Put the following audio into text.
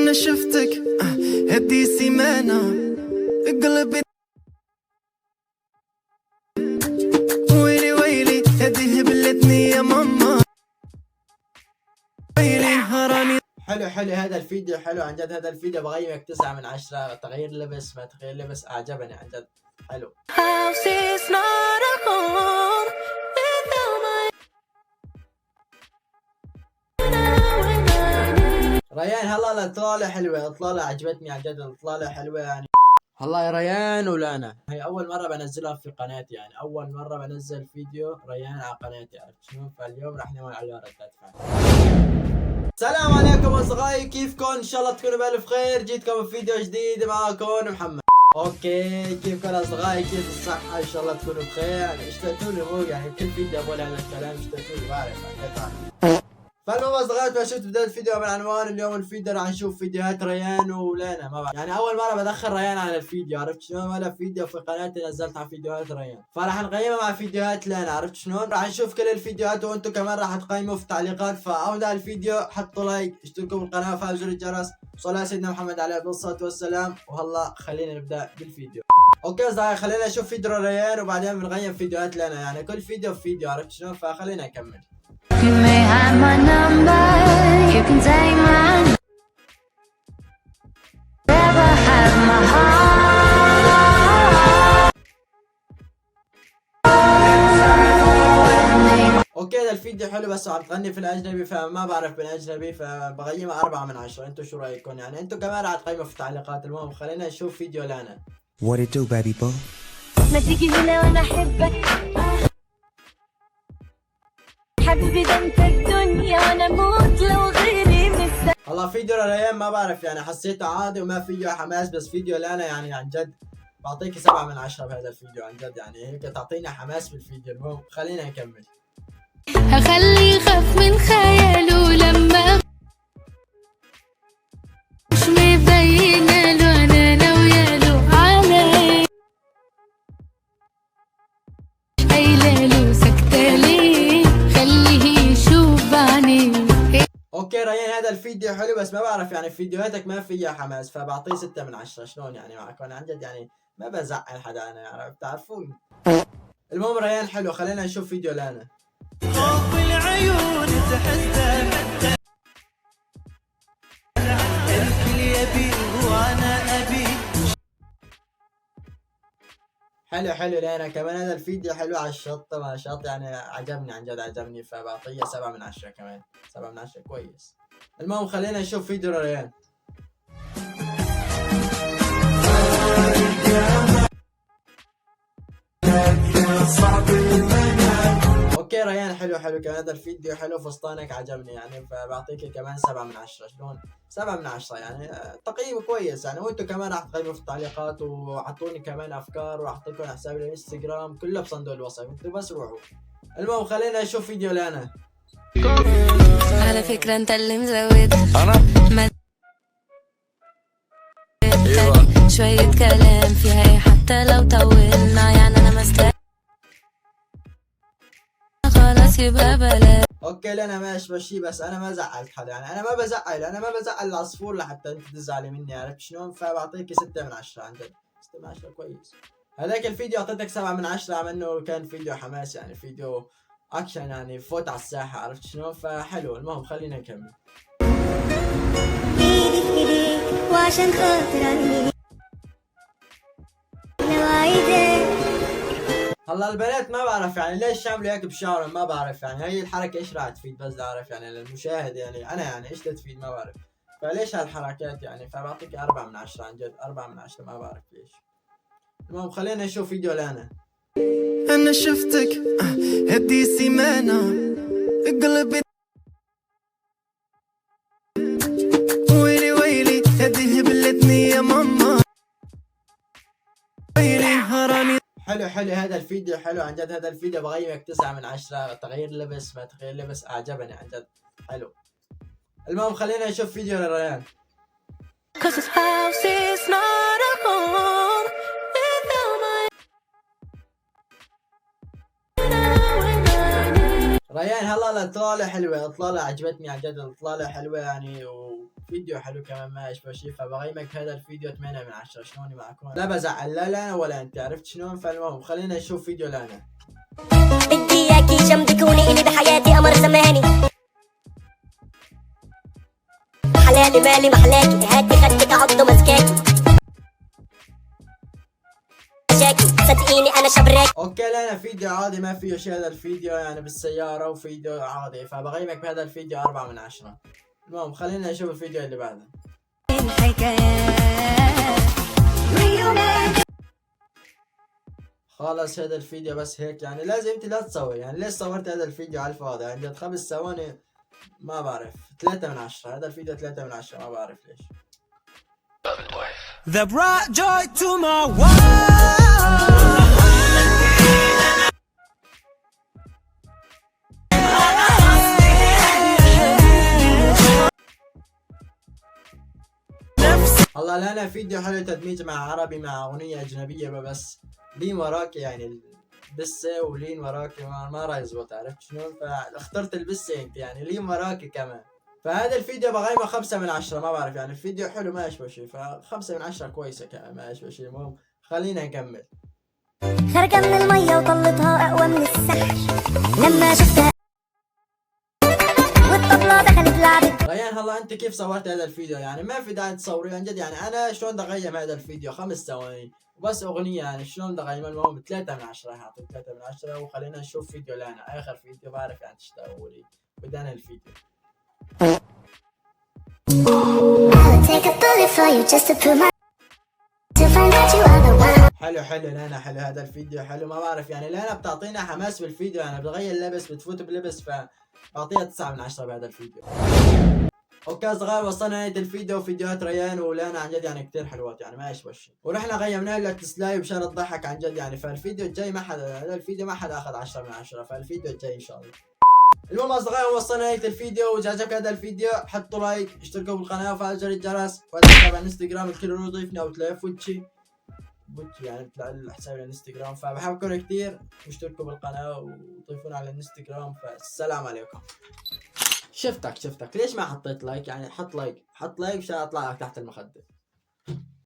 انا شفتك هدي سيمانة قلبي ويلي ويلي هدي هبلتني يا ماما ويلي هراني. حلو هذا الفيديو حلو عن جد. هذا الفيديو بقيمك 9 من 10. تغيير لبس ما تغيير لبس اعجبني عن جد حلو. ريان هلا الاطلالة حلوة، الاطلالة عجبتني عن جد، الاطلالة حلوة يعني. هلا يا ريان ولانا هي اول مرة بنزلها في قناتي، يعني اول مرة بنزل فيديو ريان على قناتي، عرفت شنو؟ فاليوم رح نعمل عليها ردات فعل. السلام عليكم اصدقائي، كيفكم؟ ان شاء الله تكونوا بالف خير. جيتكم بفيديو جديد معكم محمد. اوكي كيفكم اصدقائي؟ كيف الصحة؟ ان شاء الله تكونوا بخير. يعني اشتقتوني مو يعني كل فيديو اقول هذا الكلام، اشتقتوني بعرف يعني. فالمهم اصدقائي ما شفت بداية الفيديو من عنوان اليوم الفيديو راح نشوف فيديوهات ريان ولانا. ما بعرف يعني اول مرة بدخل ريان على الفيديو، عرفت شلون؟ ولا فيديو في قناتي نزلت على فيديوهات ريان، فراح نقيمها مع فيديوهات لانا، عرفت شلون؟ راح نشوف كل الفيديوهات وانتم كمان راح تقيموا في التعليقات. فاول الفيديو حطوا لايك، اشتركوا بالقناة وفعلوا زر الجرس، صلوا على سيدنا محمد عليه الصلاة والسلام. وهلا خلينا نبدا بالفيديو. اوكي اصدقائي خلينا نشوف فيديو ريان وبعدين بنقيم فيديوهات لانا، يعني كل فيديو في فيديو، عرفت شلون؟ فخلينا نكمل. You may have my number, you can take mine, never have my heart. اوكي هذا الفيديو حلو بس عم تغني في الاجنبي فما بعرف بالاجنبي، فبقيمها 4 من 10. انتم شو رايكم؟ يعني انتم كمان راح تقيموا في التعليقات. المهم خلينا نشوف فيديو لانا. What it do, baby boo? ما تيجي هنا وانا احبك حبيبي، ده انت الدنيا وانا اموت لو غيري من السما. والله فيديو ريان ما بعرف يعني حسيته عادي وما فيه حماس، بس فيديو لانا يعني عن جد بعطيك 7 من 10 بهذا الفيديو عن جد، يعني هيك تعطينا حماس بالفيديو. المهم خلينا نكمل. هخليه يخاف من خياله لما مش مبينه له انا ناوياله علي، قايله له ساكته ليه، خليه يشوف بعينيه. اوكي ريان هذا الفيديو حلو بس ما بعرف يعني فيديوهاتك ما فيها حماس، فبعطيه 6 من 10. شلون يعني معك؟ انا عن جد يعني ما بزعل حدا انا، يعني بتعرفوني. المهم ريان حلو، خلينا نشوف فيديو لانا. خوف العيون تحسه الكل يبي وانا ابي. حلو لانا كمان هذا الفيديو حلو على الشط ما شط، يعني عجبني عن جد عجبني، فبعطيه 7 من 10 كمان. 7 من 10 كويس. المهم خلينا نشوف فيديو ريان. اوكي ريان حلو كمان هذا الفيديو حلو، فستانك عجبني يعني، فبعطيك كمان 7 من 10. شلون 7 من 10 يعني تقييم كويس يعني. وانتم كمان راح تقيموا في التعليقات وحطوني كمان افكار، وراح احط لكم حسابي الانستغرام كله بصندوق الوصف، انتم بس روحوا. المهم خلينا نشوف فيديو لانا. على فكرة انت اللي مزود ما شوية كلام فيها ايه حتى لو طولنا، يعني انا مستني خلاص يبقى بلاش. اوكي لانا ماشي ماشي، بس انا ما زعلت حدا يعني، انا ما بزعل العصفور لحتى انت تزعلي مني، عرفت شلون؟ فبعطيك 6 من 10 عن جد. 6 من 10 كويس. هذاك الفيديو اعطيتك 7 من 10 على انه كان فيديو حماس، يعني فيديو اكشن يعني فوت على الساحة، عرفت شلون؟ فحلو. المهم خلينا نكمل. وعشان خاطر هلا البنات ما بعرف يعني ليش عملوا هيك بشعرهم، ما بعرف يعني هي الحركة ايش راح تفيد، بس اعرف يعني للمشاهد يعني انا يعني ايش تفيد ما بعرف، فليش هالحركات يعني. فبعطيك 4 من 10 عن جد، 4 من 10 ما بعرف ليش. المهم خلينا نشوف فيديو لانا. انا شفتك هدي سيمانة قلبي ويلي ويلي هدي هبلتني يا ماما ويلي هراني. حلو هذا الفيديو حلو عن جد. هذا الفيديو بقيمك 9 من 10. تغيير لبس ما تغيير لبس اعجبني عن جد حلو. المهم خلينا نشوف فيديو لريان. ريان هلا الاطلالة حلوة، اطلالة عجبتني عن جد، الاطلالة حلوة يعني، وفيديو حلو كمان ما اشبه شيء، فبقيمك هذا الفيديو 8 من 10. شلوني معكم؟ لا بزعل لا لانا ولا انت، عرفت شلون؟ فالمهم خلينا نشوف فيديو لانا. بدي اياكي جنبي كوني الي بحياتي قمر زماني، حلالي مالي محلاكي، هاتي خدك عضو مسكاكي شاكي، صدقيني انا شبراكي. اوكي لانا فيديو عادي ما فيه شيء، هذا الفيديو يعني بالسيارة وفيديو عادي، فبقيمك بهذا الفيديو 4 من 10. المهم خلينا نشوف الفيديو اللي بعده. خلاص هذا الفيديو بس هيك يعني، لازم انت لا تصور يعني، ليش صورت هذا الفيديو على الفاضي يعني؟ جد 5 ثواني ما بعرف، 3 من 10. هذا الفيديو 3 من 10 ما بعرف ليش. The bright joy to my world. والله لانا فيديو حلو، تدميج مع عربي مع اغنية اجنبية، بس لين وراك يعني البسة ولين وراك ما راح يزبط، عرفت شلون؟ فاخترت البسة انت يعني لين وراك كمان. فهذا الفيديو بقيمه 5 من 10 ما بعرف يعني، الفيديو حلو ما اشبه شيء، ف5 من 10 كويسة كمان ما اشبه شيء. المهم خلينا نكمل. خارجة من المية وطلتها اقوى من السحر لما شفتها والطبلة دخلت لعبت. ريان هلا انت كيف صورت هذا الفيديو يعني؟ ما في داعي تصوري عن جد يعني، انا شلون بدي اقيم هذا الفيديو؟ 5 ثواني وبس اغنية يعني، شلون بدي اقيمها؟ المهم 3 من 10 راح اعطيك 3 من 10. وخلينا نشوف فيديو لانا، اخر فيديو بعرف يعني تشتاقوا لي. بدانا الفيديو. I'll take a bullet for you just to prove my to find out you are the one. حلو لانا، حلو هذا الفيديو حلو. ما بعرف يعني لانا بتعطينا حماس بالفيديو يعني، بتغير لبس بتفوت بلبس، فبعطيها 9 من 10 بهذا الفيديو. اوكي اصدقائي وصلنا نهاية الفيديو. فيديوهات ريان ولانا عن جد يعني كتير حلوات يعني ما يشبه شيء، ورحنا قيمناها لك تسلاي مشان تضحك عن جد يعني. فالفيديو الجاي ما حدا، هذا الفيديو ما حدا اخذ 10 من 10، فالفيديو الجاي ان شاء الله. المهم اصدقائي وصلنا نهاية الفيديو، واذا عجبك هذا الفيديو حطوا لايك، اشتركوا بالقناة وفعلوا زر الجرس، وتابعوا على الانستغرام الكل يضيفنا او تلاقي فوتشي يعني بتلاقي الحساب الانستغرام. فبحبكم كثير، واشتركوا بالقناة وضيفونا على الانستغرام. فالسلام عليكم. شفتك ليش ما حطيت لايك يعني؟ حط لايك مشان اطلع لك تحت المخدة.